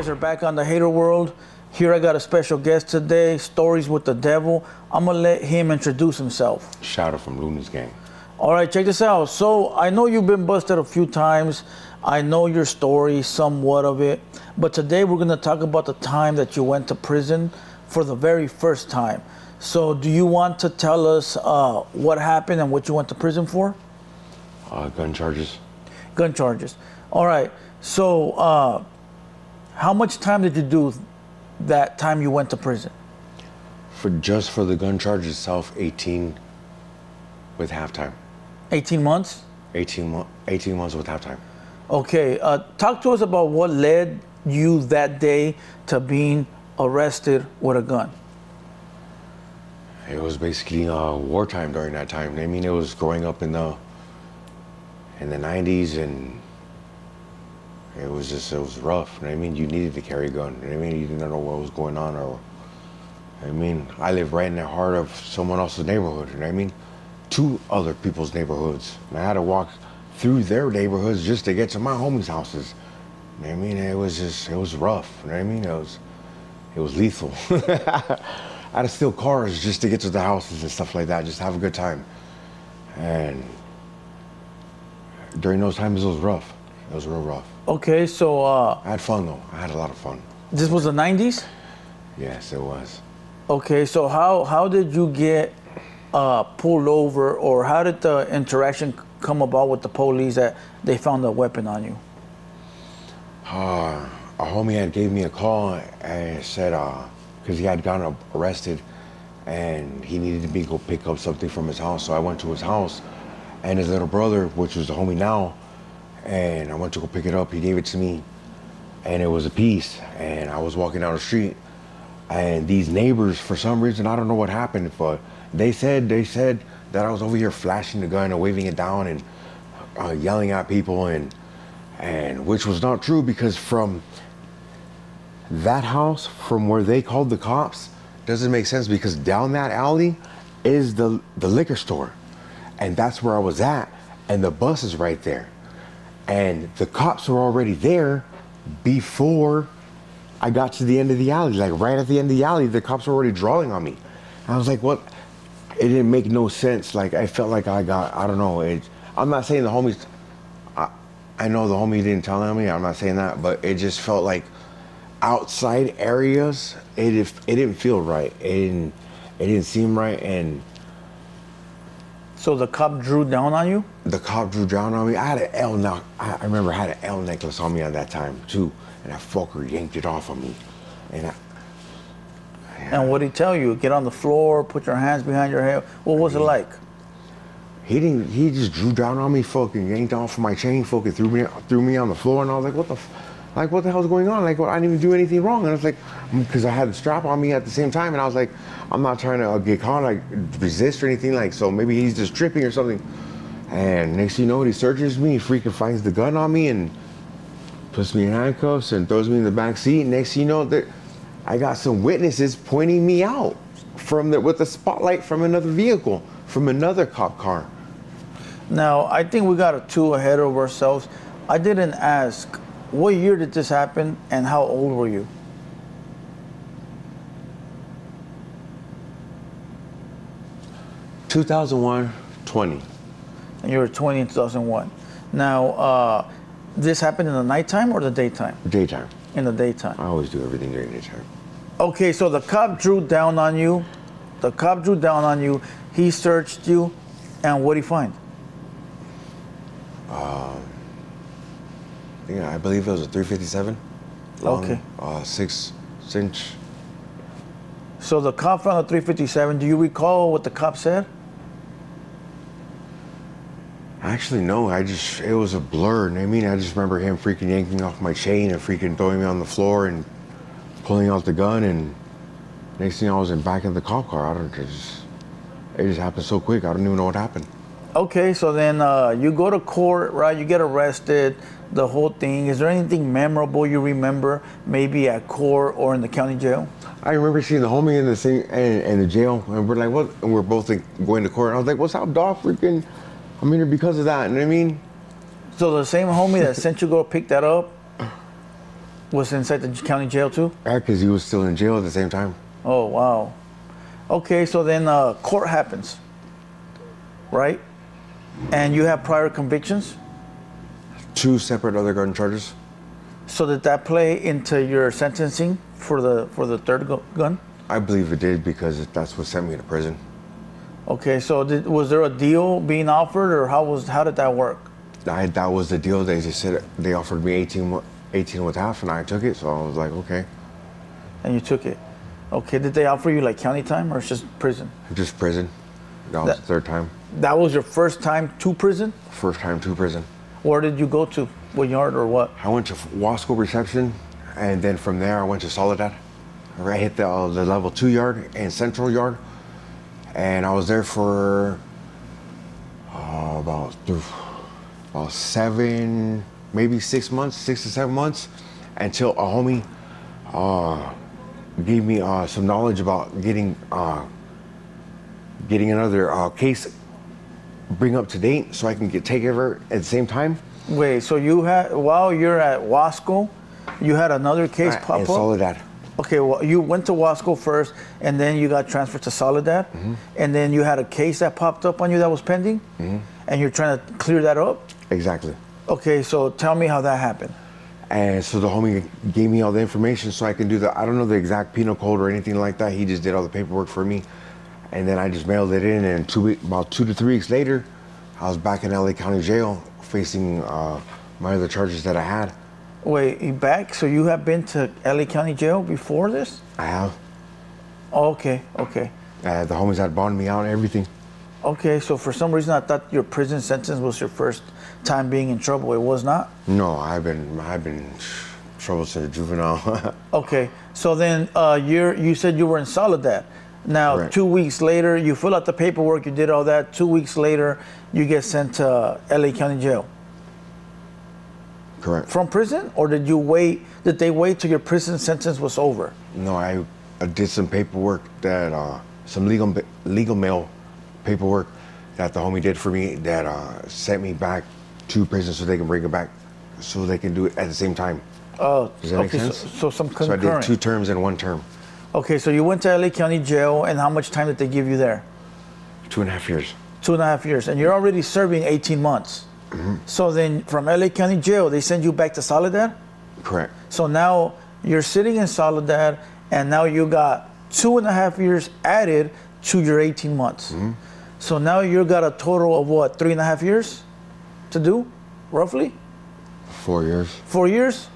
guys are back on the Hater World. Here I got a special guest today, Stories with the Devil. I'm gonna let him introduce himself. Shadow from Looney's Gang. All right, check this out. So I know you've been busted a few times. I know your story, somewhat of it. But today we're gonna talk about the time that you went to prison for the very first time. So do you want to tell us what happened and what you went to prison for? Gun charges. Gun charges. All right. So how much time did you do that time you went to prison? For the gun charge itself, 18 with halftime. 18 months? 18 months with halftime. Okay. Talk to us about what led you that day to being arrested with a gun. It was basically wartime during that time. I mean, it was growing up in the 90s, and it was rough. I mean, you needed to carry a gun. I mean, you didn't know what was going on. I mean, I live right in the heart of someone else's neighborhood. I mean, two other people's neighborhoods. And I had to walk through their neighborhoods just to get to my homies' houses. I mean, it was rough. I mean, it was lethal. I had to steal cars just to get to the houses and stuff like that, just to have a good time. And during those times, it was rough. It was real rough. Okay, so I had fun though. I had a lot of fun. This was the 90s? Yes, it was. Okay, so how did you get pulled over, or how did the interaction come about with the police that they found a weapon on you? A homie had gave me a call and said, because he had gotten arrested and he needed me to go pick up something from his house. So I went to his house, and his little brother, which was the homie now, and I went to go pick it up. He gave it to me, and it was a piece. And I was walking down the street, and these neighbors, for some reason, I don't know what happened, but they said that I was over here flashing the gun and waving it down and yelling at people, and which was not true, because from that house, from where they called the cops, doesn't make sense, because down that alley is the liquor store, and that's where I was at, and the bus is right there. And the cops were already there before I got to the end of the alley. Like right at the end of the alley, the cops were already drawing on me. I was like, what? It didn't make no sense. Like I felt like I don't know. I'm not saying the homies, I know the homie didn't tell on me. I'm not saying that, but it just felt like outside areas, it didn't feel right. It didn't seem right. And so the cop drew down on you? The cop drew down on me. I had an I remember I had an L necklace on me at that time too, and that fucker yanked it off of me. And what did he tell you? Get on the floor, put your hands behind your head. What was it like? He just drew down on me, fucking yanked off my chain, fucking threw me on the floor, and I was like, what the hell's going on? Like, I didn't even do anything wrong. And I was like, because I had the strap on me at the same time, and I was like, I'm not trying to get caught, like resist or anything, like, so maybe he's just tripping or something. And next thing you know, he searches me, freaking finds the gun on me and puts me in handcuffs and throws me in the back seat. Next thing you know, I got some witnesses pointing me out with the spotlight from another vehicle, from another cop car. Now, I think we got too ahead of ourselves. I didn't ask, what year did this happen and how old were you? (2001-20). And you were 20 in 2001. Now, this happened in the nighttime or the daytime? Daytime. In the daytime. I always do everything during the daytime. Okay, so the cop drew down on you. He searched you, and what did he find? Yeah, I believe it was a .357. Long, okay. 6-inch. So the cop found a .357. Do you recall what the cop said? Actually, no. It was a blur. I mean, I just remember him freaking yanking off my chain and freaking throwing me on the floor and pulling out the gun. And next thing I was in back of the cop car. It just happened so quick. I don't even know what happened. Okay, so then you go to court, right? You get arrested, the whole thing. Is there anything memorable you remember, maybe at court or in the county jail? I remember seeing the homie in the jail, and we're like, what? And we're both going to court. And I was like, what's up, dog? Freaking, I'm here because of that. You know what I mean? So the same homie that sent you go pick that up? Was inside the county jail too? Yeah, because he was still in jail at the same time. Oh, wow. Okay, so then court happens, right? And you have prior convictions? 2 separate other gun charges. So did that play into your sentencing for the third gun? I believe it did because that's what sent me to prison. Okay, so was there a deal being offered, or how did that work? That was the deal. They just said they offered me 18 with half, and I took it. So I was like, okay. And you took it. Okay, did they offer you like county time or it's just prison? Just prison. That was the third time. That was your first time to prison? First time to prison. Where did you go to? What yard or what? I went to Wasco reception, and then from there I went to Soledad. I hit the level 2 yard and central yard, and I was there for about 7, maybe 6 months, 6 to 7 months, until a homie gave me some knowledge about getting another case bring up to date so I can take over at the same time. Wait, so you had, while you're at Wasco, you had another case pop in up? Soledad. Okay, well, you went to Wasco first, and then you got transferred to Soledad, and then you had a case that popped up on you that was pending, and you're trying to clear that up? Exactly. Okay, so tell me how that happened. And so the homie gave me all the information so I can do I don't know the exact penal code or anything like that. He just did all the paperwork for me. And then I just mailed it in, and about 2 to 3 weeks later, I was back in LA County Jail facing my other charges that I had. Wait, you back? So you have been to LA County Jail before this? I have. Oh, okay. The homies had bonded me out and everything. Okay, so for some reason I thought your prison sentence was your first time being in trouble. It was not? No, I've been in trouble since juvenile. Okay, so then you said you were in Soledad. Now, Correct. 2 weeks later, you fill out the paperwork, you did all that. 2 weeks later, you get sent to LA County Jail. Correct. From prison, or did they wait till your prison sentence was over? No, I did some paperwork that some legal mail paperwork that the homie did for me that sent me back to prison so they can bring it back so they can do it at the same time. Oh, does that make sense? So some concurrent. So I did 2 terms in 1 term. Okay, so you went to LA County Jail, and how much time did they give you there? 2.5 years. 2.5 years, and you're already serving 18 months. So then from LA County Jail, they send you back to Soledad? Correct. So now you're sitting in Soledad, and now you got 2.5 years added to your 18 months. So now you got a total of what, 3.5 years to do, roughly? 4 years. 4 years?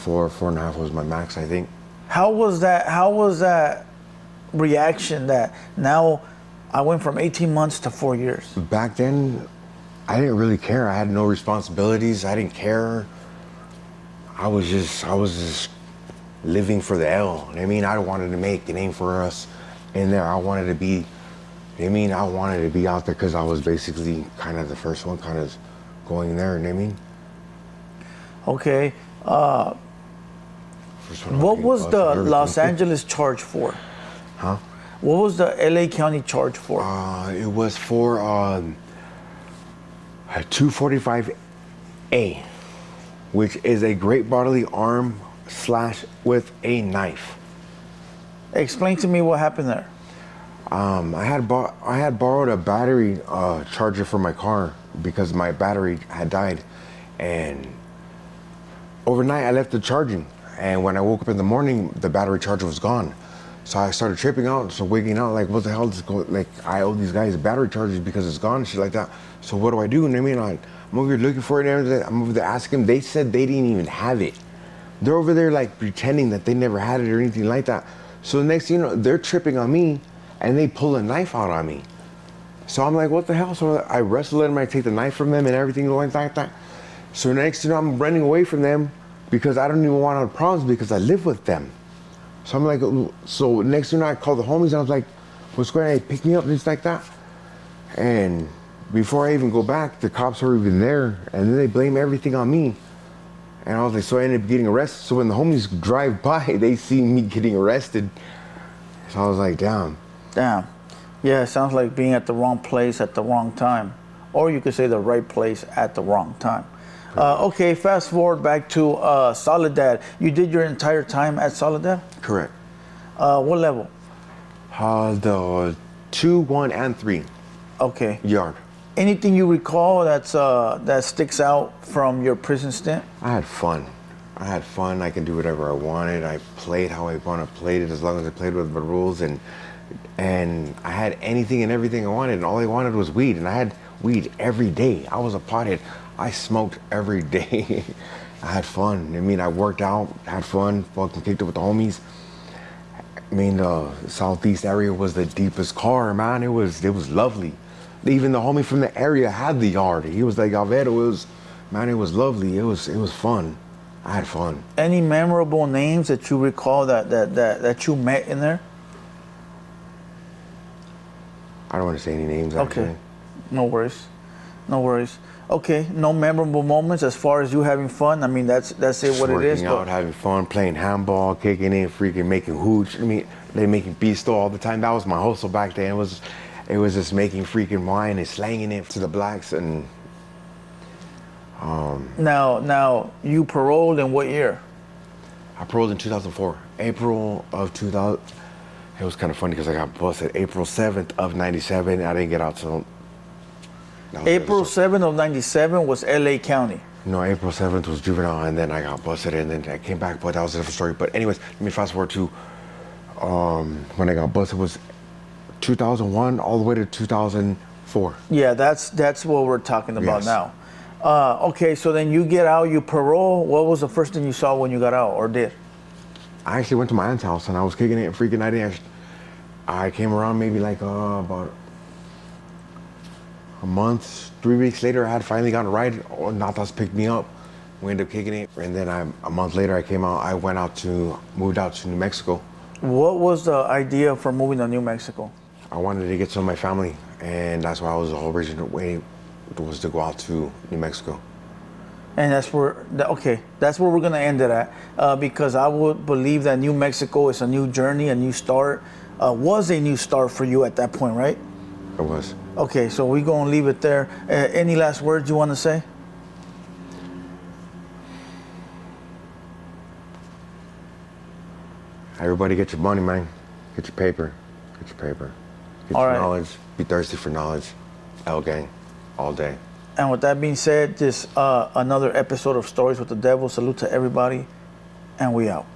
4.5 was my max, I think. How was that reaction that now I went from 18 months to 4 years? Back then, I didn't really care. I had no responsibilities. I didn't care. I was just living for the L. I mean, I wanted to make a name for us in there. I wanted to be, I wanted to be out there because I was basically kind of the first one kind of going there, Okay. What was the Los Angeles charge for? Huh? What was the LA County charge for? It was for 245A, which is a great bodily harm / with a knife. Explain to me what happened there. I had borrowed a battery charger for my car because my battery had died, and overnight I left it charging. And when I woke up in the morning, the battery charger was gone. So I started tripping out, so waking out, like, what the hell is going, like, I owe these guys battery chargers because it's gone, shit like that. So what do I do? And I'm over here looking for it and everything. I'm over there asking them. They said they didn't even have it. They're over there, like, pretending that they never had it or anything like that. So the next thing you know, they're tripping on me, and they pull a knife out on me. So I'm like, what the hell? So I wrestle them, I take the knife from them and everything like that. So next thing you know, I'm running away from them because I don't even want to have problems because I live with them. So I'm like, so next thing you know, I called the homies and I was like, what's going on? Hey, pick me up, just like that. And before I even go back, the cops are even there, and then they blame everything on me. And I was like, so I ended up getting arrested. So when the homies drive by, they see me getting arrested. So I was like, damn. Damn. Yeah, it sounds like being at the wrong place at the wrong time. Or you could say the right place at the wrong time. Okay, fast forward back to Soledad. You did your entire time at Soledad? Correct. What level? The 2, 1, and 3 Okay. yard. Anything you recall that sticks out from your prison stint? I had fun. I could do whatever I wanted. I played how I want to play it as long as I played with the rules, and I had anything and everything I wanted, and all I wanted was weed, and I had weed every day. I was a pothead. I smoked every day. I had fun. I mean, I worked out, had fun, fucking kicked it with the homies. I mean, the southeast area was the deepest car, man. It was lovely. Even the homie from the area had the yard. He was like, Alvaro, it was lovely. It was fun. I had fun. Any memorable names that you recall that you met in there? I don't want to say any names, actually. Okay, no worries. Okay, no memorable moments as far as you having fun. I mean, that's it. What it is. Working out, having fun, playing handball, kicking in, freaking making hooch. I mean, they making bisto all the time. That was my hustle back then. It was just making freaking wine and slanging it to the blacks. And now you paroled in what year? I paroled in 2004, April of 2000. It was kind of funny because I got busted April 7th of 97. I didn't get out till April 7th of 97 was LA County. No, April 7th was juvenile, and then I got busted, and then I came back, but that was a different story. But anyways, let me fast forward to when I got busted was 2001 all the way to 2004. Yeah, that's what we're talking about Yes. now. Okay, so then you get out, you parole. What was the first thing you saw when you got out, or did? I actually went to my aunt's house, and I was kicking it and freaking. I came around maybe like about a month, 3 weeks later. I had finally gotten a ride. Natas picked me up. We ended up kicking it, and then a month later I came out. I moved out to New Mexico. What was the idea for moving to New Mexico? I wanted to get some of my family, and that's why I was the whole original way was to go out to New Mexico. And that's where we're gonna end it at, because I would believe that New Mexico is a new journey, a new start. Was a new start for you at that point, right? It was. Okay, so we're gonna leave it there. Any last words you want to say? Everybody get your money, man. Get your paper. Get All your right. knowledge. Be thirsty for knowledge. L gang. All day. And with that being said, just another episode of Stories with the Devil. Salute to everybody, and we out.